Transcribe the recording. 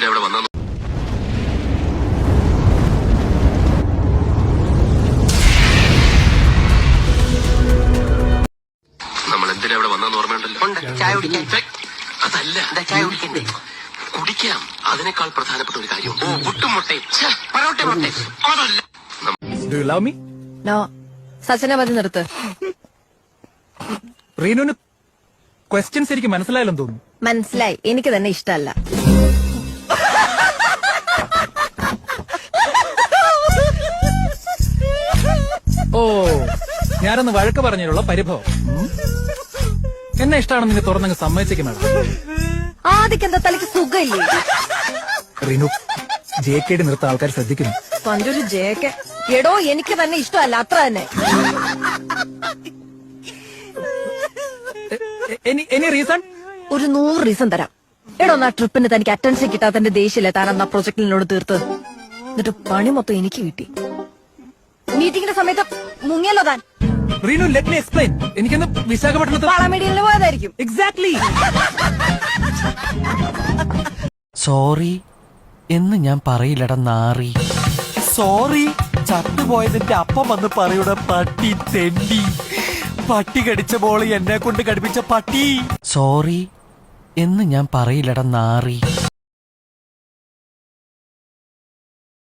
എന്തിനാ ഇവിടെ വന്നു? നമ്മൾ എന്തിനാ ഇവിടെ വന്നെന്ന് ഓർമ്മയുണ്ടല്ലോ? ചായ കുടിക്കാൻ. അതല്ല, ചായ കുടിക്കണ്ടേ? കുടിക്കാം. അതിനേക്കാൾ പ്രധാനപ്പെട്ട ഒരു കാര്യം. പുട്ടും മുട്ടയും പൊറോട്ട മുട്ടയും. അതല്ല. Do you love me? No, സച്ചനെ മതി നിർത്ത്. റീനുവിന് ക്വസ്റ്റ്യൻസ് എനിക്ക് മനസ്സിലായില്ലെന്ന് തോന്നുന്നു. മനസ്സിലായി, എനിക്ക് തന്നെ ഇഷ്ടമല്ല. ഓ, ഞാനൊന്ന് വഴക്ക് പറഞ്ഞതിലുള്ള പരിഭവം. എന്നെ ഇഷ്ടമാണെന്ന് നിന്നെ തുറന്നങ്ങ് സമ്മതിച്ചേക്ക് മാഡം. ആദ്യക്ക് എന്താ തലയ്ക്ക് സുഖമില്ലേ? റീനു, JKD നിർത്ത ആൾക്കാർ ശ്രദ്ധിക്കുന്നു. പണ്ടൊരു ജേക്കെ. എടോ, എനിക്ക് തന്നെ ഇഷ്ടമല്ല, അത്ര തന്നെ. Any reason? ഒരു 100 റീസൺ തരാം. എടോ, ആ ട്രിപ്പിന് തനിക്ക് അറ്റൻഷൻ കിട്ടാത്തതിന്റെ ദേഷ്യല്ലേ താൻ അന്ന് ആ പ്രൊജക്ടിനോട് തീർത്ത്. എന്നിട്ട് പണി മൊത്തം എനിക്ക് കിട്ടി. മീറ്റിംഗിന്റെ സമയത്ത് മുങ്ങിയല്ലോ താൻ. Reenu, let me explain. എനിക്കൊന്ന് വിശാഖപട്ടണത്ത് വളമേടിയിൽ പോയതായിരിക്കും. എക്സാക്ട്ലി. സോറി എന്ന് ഞാൻ പറയില്ലട നാറി. സോറി ചത്തുപോയതിന്റെ അപ്പം വന്ന് പറയൂടെ പട്ടി തെണ്ടി. പട്ടി കടിച്ച ബോള് എന്നെ കൊണ്ട് കടിപ്പിച്ച പട്ടി. സോറി എന്ന് ഞാൻ പറയില്ലട നാറി.